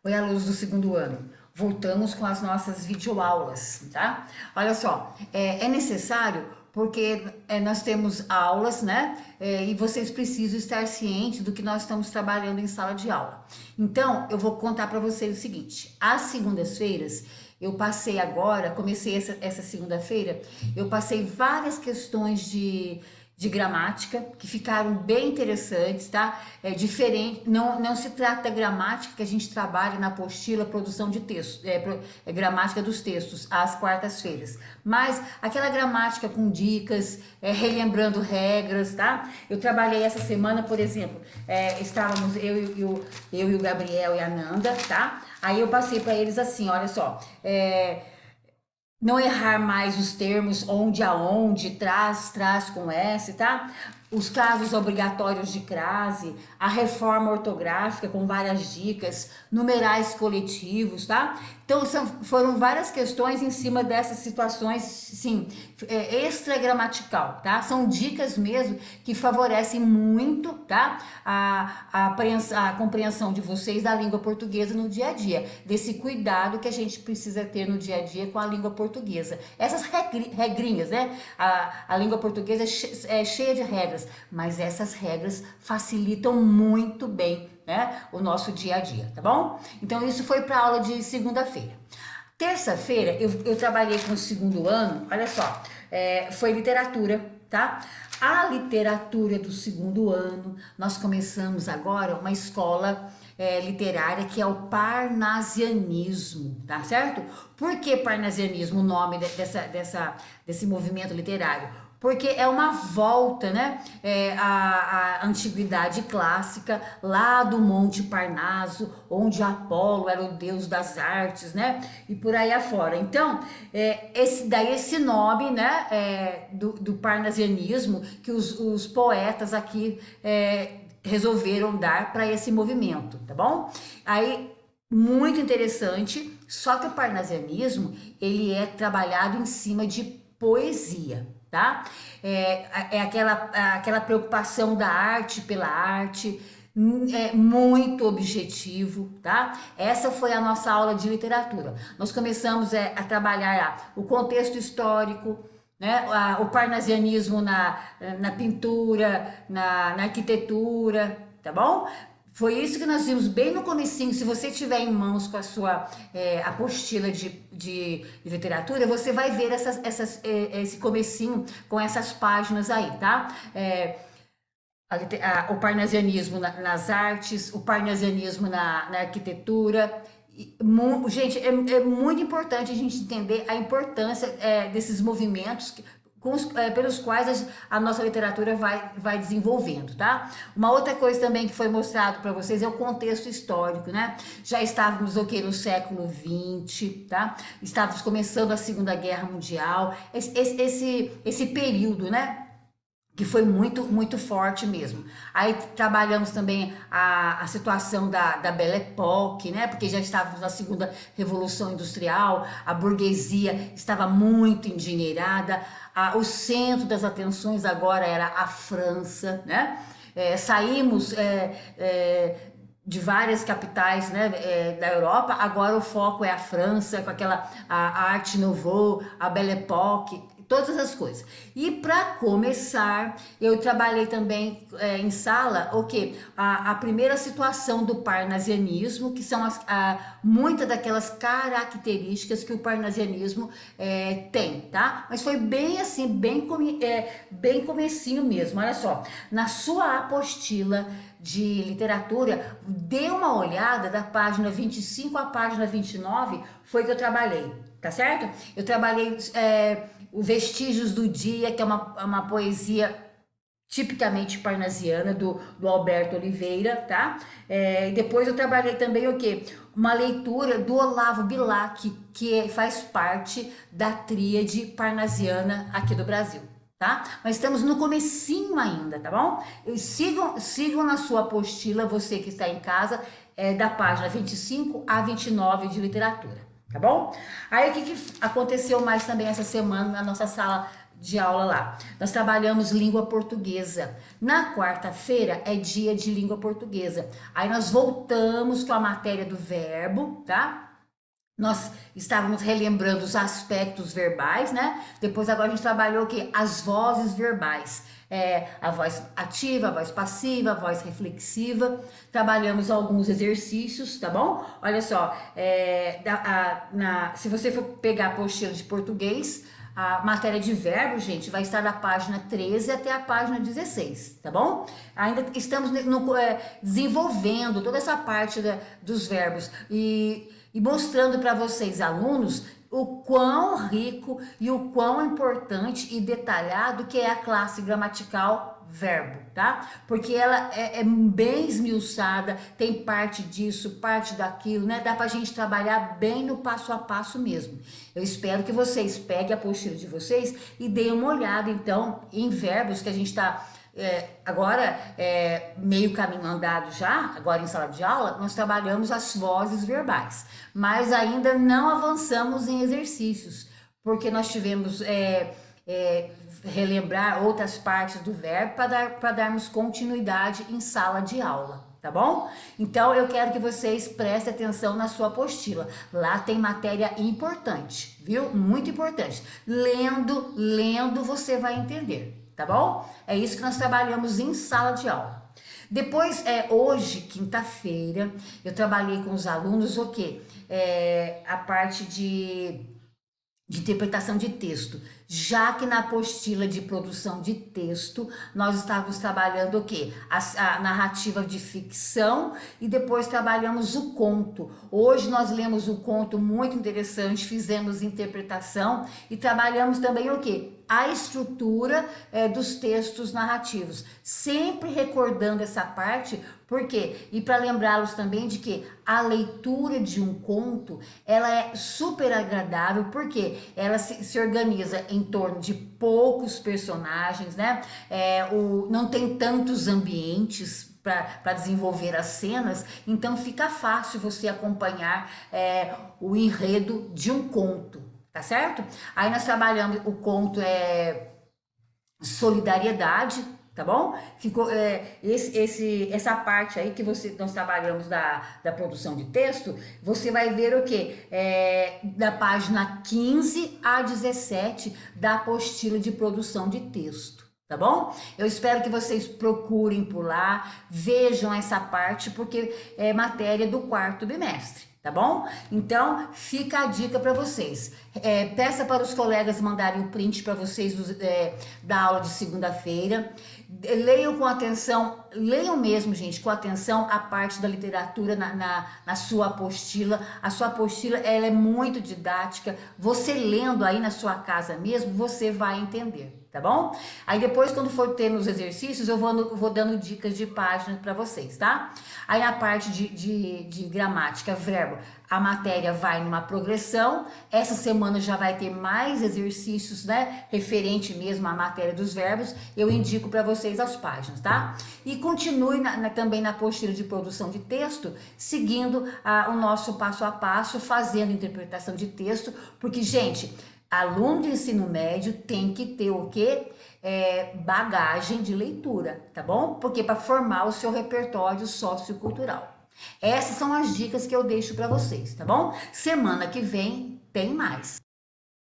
Oi, alunos do segundo ano. Voltamos com as nossas videoaulas, tá? Olha só, é necessário porque nós temos aulas, né? E vocês precisam estar cientes do que nós estamos trabalhando em sala de aula. Então, eu vou contar para vocês o seguinte: às segundas-feiras, eu passei agora, comecei essa segunda-feira, eu passei várias questões de gramática, que ficaram bem interessantes, tá? É diferente, não se trata da gramática que a gente trabalha na apostila produção de texto, é gramática dos textos, às quartas-feiras, mas aquela gramática com dicas, relembrando regras, tá? Eu trabalhei essa semana, por exemplo, estávamos eu e o Gabriel e a Nanda, tá? Aí eu passei para eles assim, olha só, não errar mais os termos onde, aonde, traz com S, tá? Os casos obrigatórios de crase, a reforma ortográfica com várias dicas, numerais coletivos, tá? Então foram várias questões em cima dessas situações, sim, extra gramatical, tá? São dicas mesmo que favorecem muito, tá? A compreensão de vocês da língua portuguesa no dia a dia, desse cuidado que a gente precisa ter no dia a dia com a língua portuguesa. Essas regrinhas, né? A língua portuguesa é cheia de regras, mas essas regras facilitam muito bem, né, o nosso dia a dia, tá bom? Então isso foi para a aula de segunda-feira. Terça-feira eu trabalhei com o segundo ano, olha só, foi literatura, tá? A literatura do segundo ano, nós começamos agora uma escola literária que é o parnasianismo, tá certo? Por que parnasianismo, o nome desse movimento literário? Porque é uma volta, né, à antiguidade clássica, lá do Monte Parnaso, onde Apolo era o deus das artes, né, e por aí afora. Então, esse nome, né, do parnasianismo, que os poetas aqui resolveram dar para esse movimento, tá bom? Aí, muito interessante, só que o parnasianismo, ele é trabalhado em cima de poesia, tá? É aquela preocupação da arte pela arte, muito objetivo, tá? Essa foi a nossa aula de literatura. Nós começamos a trabalhar o contexto histórico, né? O parnasianismo na pintura, na arquitetura, tá bom? Foi isso que nós vimos bem no comecinho. Se você tiver em mãos com a sua apostila de literatura, você vai ver esse comecinho com essas páginas aí, tá? O parnasianismo nas artes, o parnasianismo na arquitetura. Gente, é muito importante a gente entender a importância desses movimentos pelos quais a nossa literatura vai desenvolvendo, tá? Uma outra coisa também que foi mostrado para vocês é o contexto histórico, né? Já estávamos no século XX, tá? Estávamos começando a Segunda Guerra Mundial, esse período, né? Que foi muito forte mesmo. Aí trabalhamos também a situação da Belle Époque, né? Porque já estávamos na segunda Revolução Industrial, a burguesia estava muito endinheirada, o centro das atenções agora era a França, né? Saímos de várias capitais, né, da Europa, agora o foco é a França, com a Arte Nouveau, a Belle Époque, todas essas coisas. E para começar, eu trabalhei também em sala o que? A primeira situação do parnasianismo, que são muitas daquelas características que o parnasianismo tem, tá? Mas foi bem assim, bem comecinho mesmo. Olha só, na sua apostila de literatura, dê uma olhada da página 25 à página 29, foi que eu trabalhei, tá certo? Eu trabalhei o Vestígios do Dia, que é uma poesia tipicamente parnasiana do Alberto Oliveira, tá? Depois eu trabalhei também o quê? Uma leitura do Olavo Bilac, que faz parte da tríade parnasiana aqui do Brasil. Tá? Mas estamos no comecinho ainda, tá bom? E sigam na sua apostila, você que está em casa, da página 25 a 29 de literatura, tá bom? Aí o que aconteceu mais também essa semana na nossa sala de aula lá. Nós trabalhamos língua portuguesa. Na quarta-feira é dia de língua portuguesa. Aí nós voltamos com a matéria do verbo, tá? Nós estávamos relembrando os aspectos verbais, né? Depois agora a gente trabalhou o quê? As vozes verbais. A voz ativa, a voz passiva, a voz reflexiva. Trabalhamos alguns exercícios, tá bom? Olha só, se você for pegar a apostila de português, a matéria de verbo, gente, vai estar da página 13 até a página 16, tá bom? Ainda estamos desenvolvendo toda essa parte dos verbos e mostrando para vocês, alunos, o quão rico e o quão importante e detalhado que é a classe gramatical verbo, tá? Porque ela é bem esmiuçada, tem parte disso, parte daquilo, né? Dá pra gente trabalhar bem no passo a passo mesmo. Eu espero que vocês peguem a apostila de vocês e deem uma olhada, então, em verbos que a gente tá... agora, meio caminho andado já, agora em sala de aula, nós trabalhamos as vozes verbais, mas ainda não avançamos em exercícios, porque nós tivemos relembrar outras partes do verbo para darmos continuidade em sala de aula, tá bom? Então eu quero que vocês prestem atenção na sua apostila. Lá tem matéria importante, viu? Muito importante. Lendo você vai entender, tá bom? É isso que nós trabalhamos em sala de aula. Depois, hoje, quinta-feira, eu trabalhei com os alunos o quê? A parte de interpretação de texto, já que na apostila de produção de texto nós estávamos trabalhando o quê? A narrativa de ficção e depois trabalhamos o conto. Hoje nós lemos um conto muito interessante, fizemos interpretação e trabalhamos também o quê? A estrutura dos textos narrativos, sempre recordando essa parte, por quê? E para lembrá-los também de que a leitura de um conto, ela é super agradável, porque ela se organiza em torno de poucos personagens, né? Não tem tantos ambientes para desenvolver as cenas, então fica fácil você acompanhar o enredo de um conto. Tá certo? Aí nós trabalhamos, o conto solidariedade, tá bom? Ficou essa parte aí que nós trabalhamos da produção de texto, você vai ver o que? Da página 15 a 17 da apostila de produção de texto. Tá bom? Eu espero que vocês procurem por lá, vejam essa parte, porque é matéria do quarto bimestre. Tá bom? Então, fica a dica para vocês. Peça para os colegas mandarem o print para vocês da aula de segunda-feira. Leiam com atenção, leiam mesmo, gente, com atenção a parte da literatura na sua apostila. A sua apostila, ela é muito didática. Você lendo aí na sua casa mesmo, você vai entender. Tá bom? Aí depois, quando for ter nos exercícios, eu vou dando dicas de página para vocês, tá? Aí na parte de gramática, verbo, a matéria vai numa progressão. Essa semana já vai ter mais exercícios, né? Referente mesmo à matéria dos verbos. Eu indico para vocês as páginas, tá? E continue também na apostila de produção de texto, seguindo o nosso passo a passo, fazendo interpretação de texto, porque, gente... Aluno de ensino médio tem que ter o quê? Bagagem de leitura, tá bom? Porque para formar o seu repertório sociocultural. Essas são as dicas que eu deixo para vocês, tá bom? Semana que vem tem mais.